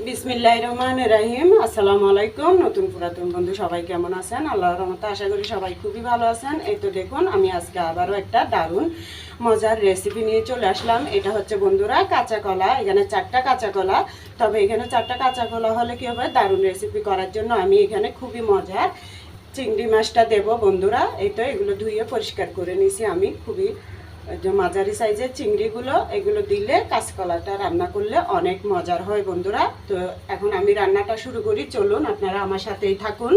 বিসমিল্লাহির রহমানির রহিম। আসসালামু আলাইকুম। নতুন পুরাতন বন্ধু সবাই কেমন আছেন? আল্লাহর রহমতে আশা করি সবাই খুবই ভালো আছেন। এই তো দেখুন আমি আজকে আবারও একটা দারুণ মজার রেসিপি নিয়ে চলে আসলাম। এটা হচ্ছে বন্ধুরা কাঁচা কলা। এখানে 4টা কাঁচা কলা। তবে এখানে 4টা কাঁচা কলা হলে কি হবে, দারুণ রেসিপি করার জন্য আমি এখানে খুবই মজার চিংড়ি মাছটা দেব বন্ধুরা। এই তো এগুলো ধুয়ে পরিষ্কার করে নিয়েছি আমি। খুবই যে মাঝারি সাইজের চিংড়িগুলো, এগুলো দিলে কাঁচকলাটা রান্না করলে অনেক মজার হয় বন্ধুরা। তো এখন আমি রান্নাটা শুরু করি, চলুন আপনারা আমার সাথেই থাকুন।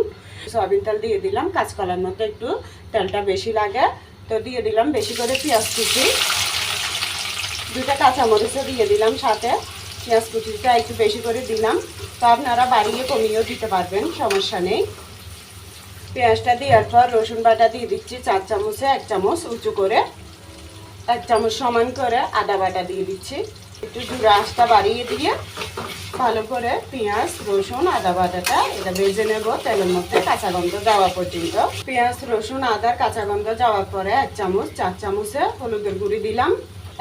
সয়াবিন তেল দিয়ে দিলাম, কাঁচকলার মধ্যে একটু তেলটা বেশি লাগে, তো দিয়ে দিলাম বেশি করে পেঁয়াজ কুচি, 2টা কাঁচামরিচও দিয়ে দিলাম সাথে। পেঁয়াজ কুচিটা একটু বেশি করে দিলাম, তো আপনারা বাড়িয়ে কমিয়েও দিতে পারবেন, সমস্যা নেই। পেঁয়াজটা দেওয়ার পর রসুন বাটা দিয়ে দিচ্ছি 4 চামচে 1 চামচ উঁচু করে, 1 চামচ সমান করে আদা বাটা দিয়ে দিচ্ছি। একটু জুড়ে আঁচটা বাড়িয়ে দিয়ে ভালো করে পেঁয়াজ রসুন আদা বাটাটা এটা ভেজে নেব তেলের মধ্যে কাঁচা গন্ধ যাওয়া পর্যন্ত। পেঁয়াজ রসুন আদার কাঁচা গন্ধ যাওয়ার পরে 1 চামচ 4 চামচে হলুদের গুঁড়ি দিলাম,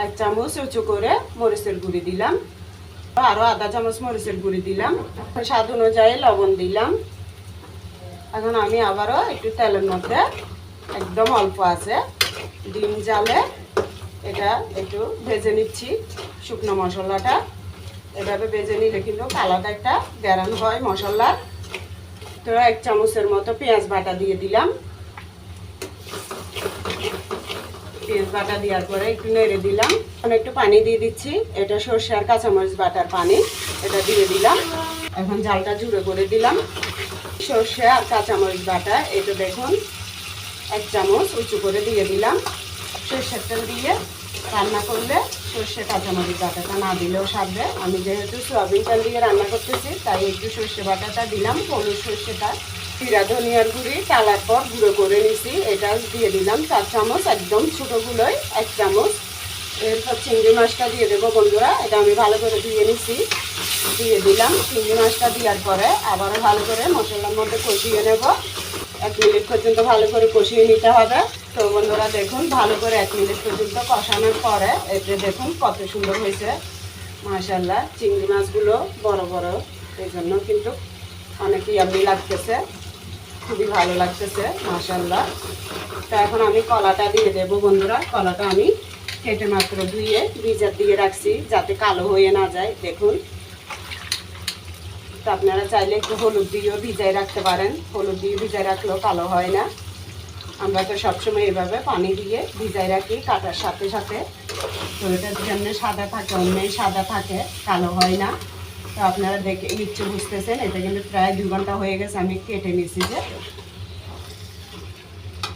1 চামচ উঁচু করে মরিচের গুঁড়ি দিলাম, আরও আধা চামচ মরিচের গুঁড়ি দিলাম, স্বাদ অনুযায়ী লবণ দিলাম। এখন আমি আবারও একটু তেলের মধ্যে একদম অল্প আছে ডিম জালে এটা একটু ভেজে নিচ্ছি। শুকনো মশলাটা এভাবে ভেজে নিলে কিন্তু আলাদা একটা গ্যারান হয় মশলার। তো 1 চামচের মতো পেঁয়াজ বাটা দিয়ে দিলাম। পেঁয়াজ বাটা দেওয়ার পরে একটু নেড়ে দিলাম। এখন একটু পানি দিয়ে দিচ্ছি, এটা সরষে আর কাঁচামরিচ বাটার পানি, এটা দিয়ে দিলাম। এখন জালটা জুড়ে করে দিলাম। সরষে আর কাঁচামরিচ বাটা এটা দেখুন 1 চামচ উঁচু করে দিয়ে দিলাম। সরষের তেল দিয়ে রান্না করলে সর্ষে কাঁচামরিচ বাটাটা না দিলেও সারবে। আমি যেহেতু সয়াবিন তেল দিয়ে রান্না করতেছি তাই একটু সর্ষে বাটাটা দিলাম। হলুদ সর্ষেটা জিরা ধনিয়ার গুঁড়ি টালার পর গুঁড়ো করে নিছি, এটা দিয়ে দিলাম 4 চামচ, একদম ছোটোগুলোই 1 চামচ। এরপর চিংড়ি মাছটা দিয়ে দেবো বন্ধুরা, এটা আমি ভালো করে ধুয়ে নিছি, দিয়ে দিলাম। চিংড়ি মাছটা দেওয়ার পরে আবারও ভালো করে মশলার মধ্যে কষিয়ে নেব। 1 মিনিট পর্যন্ত ভালো করে কষিয়ে নিতে হবে। তো বন্ধুরা দেখুন ভালো করে 1 মিনিট পর্যন্ত কষানোর পরে এতে দেখুন কত সুন্দর হয়েছে মাশাআল্লাহ। চিংড়ি মাছগুলো বড় বড়, এই জন্য কিন্তু অনেক ইয়াম্মি লাগতেছে, খুবই ভালো লাগতেছে মাশাআল্লাহ। তো এখন আমি কলাটা দিয়ে দেবো বন্ধুরা। কলাটা আমি কেটে মাত্র ধুয়ে ভিজার দিয়ে রাখছি যাতে কালো হয়ে না যায় দেখুন। তো আপনারা চাইলে একটু হলুদ দিয়েও ভিজাই রাখতে পারেন, হলুদ দিয়ে ভিজাই রাখলেও কালো হয় না। আমরা তো সবসময় এভাবে পানি দিয়ে ভিজাই রাখি কাটার সাথে সাথে, তো এটার জন্য সাদা থাকে, অন্যই সাদা থাকে, কালো হয় না। তো আপনারা দেখে নিশ্চয় বুঝতেছেন এটা কিন্তু প্রায় 2 ঘন্টা হয়ে গেছে আমি কেটে নিয়েছি যে।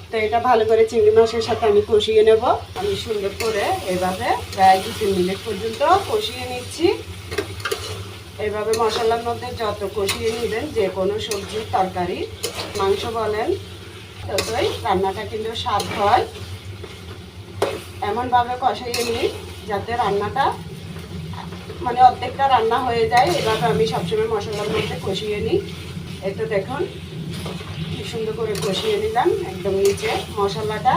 তো এটা ভালো করে চিংড়ি মাছের সাথে আমি কষিয়ে নেব। আমি সুন্দর করে এভাবে প্রায় 2-3 মিনিট পর্যন্ত কষিয়ে নিচ্ছি। এইভাবে মশলার মধ্যে যত কষিয়ে নেবেন যে কোনো সবজি তরকারি মাংস বলেন, ততই রান্নাটা কিন্তু স্বাদ হয়। এমনভাবে কষিয়ে নিই যাতে রান্নাটা মানে অর্ধেকটা রান্না হয়ে যায়। এভাবে আমি সবসময় মশলার মধ্যে কষিয়ে নিই। এই তো দেখুন কি সুন্দর করে কষিয়ে নিলাম, একদম নিচে মশলাটা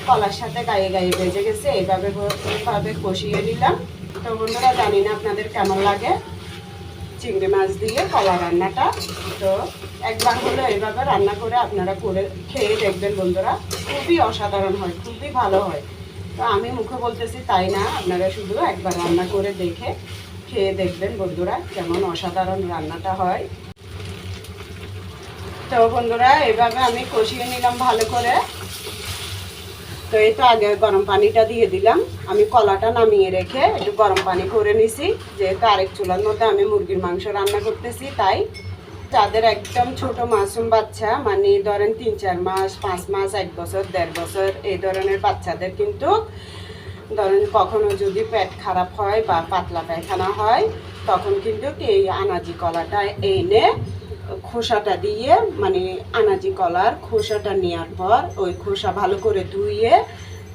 কলার সাথে গায়ে গায়ে ভেজে গেছে। এইভাবে কষিয়ে নিলাম। তো বন্ধুরা জানি না আপনাদের কেমন লাগে চিংড়ি মাছ দিয়ে কলা রান্নাটা। তো একবার হলো এইভাবে রান্না করে আপনারা করে খেয়ে দেখবেন বন্ধুরা, খুবই অসাধারণ হয়, খুবই ভালো হয়। তো আমি মুখে বলতেছি তাই না, আপনারা শুধু একবার রান্না করে দেখে খেয়ে দেখবেন বন্ধুরা কেমন অসাধারণ রান্নাটা হয়। তো বন্ধুরা এইভাবে আমি কষিয়ে নিলাম ভালো করে। তো এই তো আগে গরম পানিটা দিয়ে দিলাম। আমি কলাটা নামিয়ে রেখে একটু গরম পানি করে নিছি, যেহেতু আরেক চুলার মধ্যে আমি মুরগির মাংস রান্না করতেছি। তাই যাদের একদম ছোট মাসুম বাচ্চা, মানে ধরেন 3-4 মাস 5 মাস 1 বছর 1.5 বছর এই ধরনের বাচ্চাদের কিন্তু ধরেন কখনো যদি পেট খারাপ হয় বা পাতলা পায়খানা হয়, তখন কিন্তু এই আনাজি কলাটা এনে খোসাটা দিয়ে, মানে আনাজি কলার খোসাটা নেওয়ার পর ওই খোসা ভালো করে ধুয়ে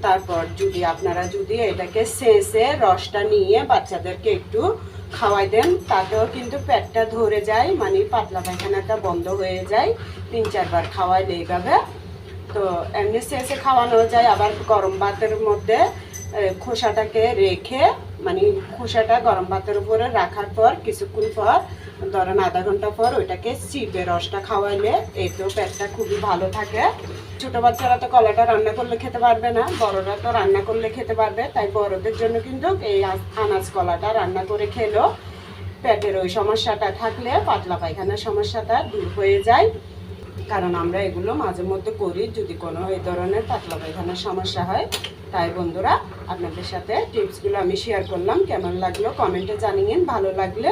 তারপর যদি আপনারা যদি এটাকে শেষে রসটা নিয়ে বাচ্চাদেরকে একটু খাওয়াই দেন, তাতেও কিন্তু পেটটা ধরে যায়, মানে পাতলা পায়খানাটা বন্ধ হয়ে যায় 3-4 বার খাওয়াইলে এইভাবে। তো এমনি শেষে খাওয়ানো যায়। আবার গরম ভাতের মধ্যে খোসাটাকে রেখে, মানে খোসাটা গরম ভাতের উপরে রাখার পর কিছুক্ষণ পর ধরেন আধা ঘন্টা পর ওইটাকে চিপে রসটা খাওয়াইলে এতেও পেটটা খুবই ভালো থাকে। ছোটো বাচ্চারা তো কলাটা রান্না করলে খেতে পারবে না, বড়রা তো রান্না করলে খেতে পারবে, তাই বড়দের জন্য কিন্তু এই আনাজ কলাটা রান্না করে খেলেও পেটের ওই সমস্যাটা থাকলে পাতলা পায়খানার সমস্যাটা দূর হয়ে যায়। কারণ আমরা এগুলো মাঝে মধ্যে করি যদি কোনো এই ধরনের পাতলা পায়খানার সমস্যা হয়। তাই বন্ধুরা আপনাদের সাথে টিপসগুলো আমি শেয়ার করলাম, কেমন লাগলো কমেন্টে জানিয়েন। ভালো লাগলে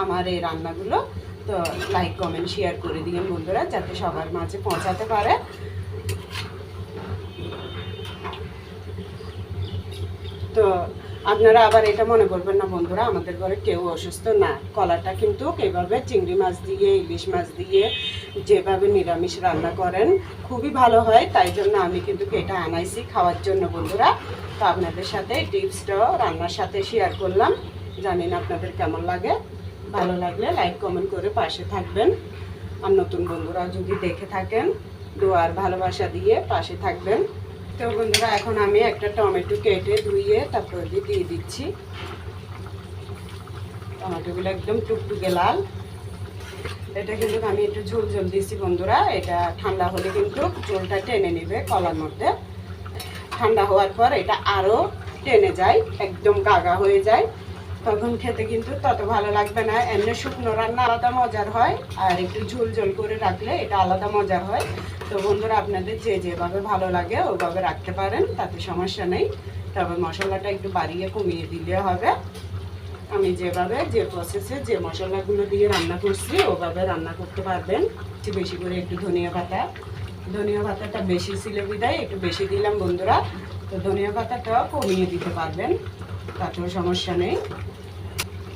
আমার এই রান্নাগুলো তো লাইক কমেন্ট শেয়ার করে দিন বন্ধুরা, যাতে সবার মাঝে পৌঁছাতে পারে। তো আপনারা আবার এটা মনে করবেন না বন্ধুরা আমাদের ঘরে কেউ অসুস্থ না, কলাটা কিন্তু এইভাবে চিংড়ি মাছ দিয়ে ইলিশ মাছ দিয়ে যেভাবে নিরামিষ রান্না করেন খুবই ভালো হয়। তাই জন্য আমি কিন্তু এটা আনাইছি খাওয়ার জন্য বন্ধুরা। তো আপনাদের সাথে টিপসটাও রান্নার সাথে শেয়ার করলাম, জানি না আপনাদের কেমন লাগে। ভালো লাগলে লাইক কমেন্ট করে পাশে থাকবেন, আর নতুন বন্ধুরা যদি দেখে থাকেন দোয়ার ভালোবাসা দিয়ে পাশে থাকবেন। তো বন্ধুরা এখন আমি একটা টমেটো কেটে ধুইয়ে তারপর দিয়ে দিচ্ছি। টমেটোগুলো একদম টুকটুকে লাল। এটা কিন্তু আমি একটু ঝোল ঝোল দিচ্ছি বন্ধুরা, এটা ঠান্ডা হলে কিন্তু ঝোলটা টেনে নেবে কলার মধ্যে। ঠান্ডা হওয়ার পর এটা আরও টেনে যায়, একদম গাগা হয়ে যায়, তখন খেতে কিন্তু তত ভালো লাগবে না। এমনি শুকনো রান্না আলাদা মজার হয়, আর একটু ঝোল ঝোল করে রাখলে এটা আলাদা মজার হয়। তো বন্ধুরা আপনাদের যেভাবে ভালো লাগে ওইভাবে রাখতে পারেন, তাতে সমস্যা নেই। তবে মশলাটা একটু বাড়িয়ে কমিয়ে দিলে হবে। আমি যেভাবে যে প্রসেসে যে মশলাগুলো দিয়ে রান্না করছি ওভাবে রান্না করতে পারবেন। বেশি করে একটু ধনিয়া পাতাটা বেশি ছিল বিদায় একটু বেশি দিলাম বন্ধুরা। তো ধনিয়া পাতাটাও কমিয়ে দিতে পারবেন, তাতেও সমস্যা নেই।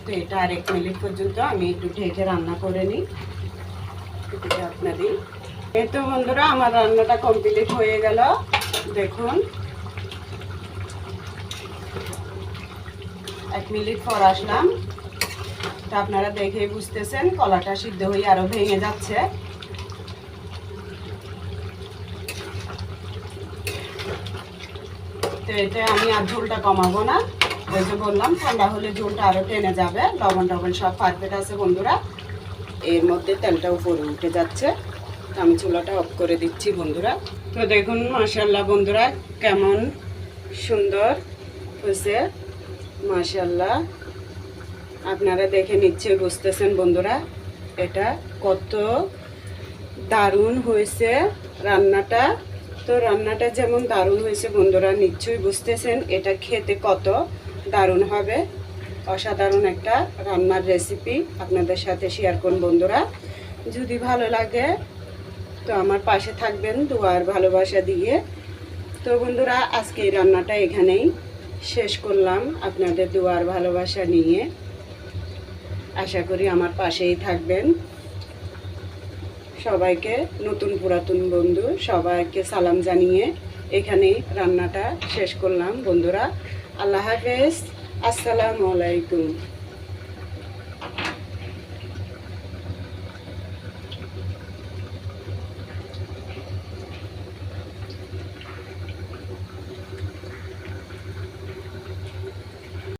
তো এটা আর 1 মিনিট পর্যন্ত আমি একটু ঢেকে রান্না করে নিই আপনাদের। এই তো বন্ধুরা আমার রান্নাটা কমপ্লিট হয়ে গেল, দেখুন 1 মিনিট পর আসলাম। তো আপনারা দেখেই বুঝতেছেন কলাটা সিদ্ধ হয়ে আরো ভেঙে যাচ্ছে। তো এটা আমি আর ঝোলটা কমাবো না, ওই যে বললাম ঠান্ডা হলে ঝোলটা আরো টেনে যাবে। লবণ টবণ সব পারফেক্ট আছে বন্ধুরা। এর মধ্যে তেলটা উপরে উঠে যাচ্ছে, তো আমি চুলাটা অফ করে দিচ্ছি বন্ধুরা। তো দেখুন মাশাআল্লাহ বন্ধুরা কেমন সুন্দর হয়েছে, মাশাআল্লাহ। আপনারা দেখে নিশ্চয়ই বুঝতেছেন বন্ধুরা এটা কত দারুণ হয়েছে রান্নাটা। তো রান্নাটা যেমন দারুণ হয়েছে বন্ধুরা নিশ্চয়ই বুঝতেছেন এটা খেতে কত দারুণ হবে। অসাধারণ একটা রান্নার রেসিপি আপনাদের সাথে শেয়ার করুন বন্ধুরা। যদি ভালো লাগে তো আমার পাশে থাকবেন দোয়ার ভালোবাসা দিয়ে। তো বন্ধুরা আজকে এই রান্নাটা এখানেই শেষ করলাম আপনাদের দোয়ার ভালোবাসা নিয়ে। আশা করি আমার পাশেই থাকবেন। সবাইকে নতুন পুরাতন বন্ধু সবাইকে সালাম জানিয়ে এখানেই রান্নাটা শেষ করলাম বন্ধুরা। আল্লাহ হাফেজ, আসসালামু আলাইকুম।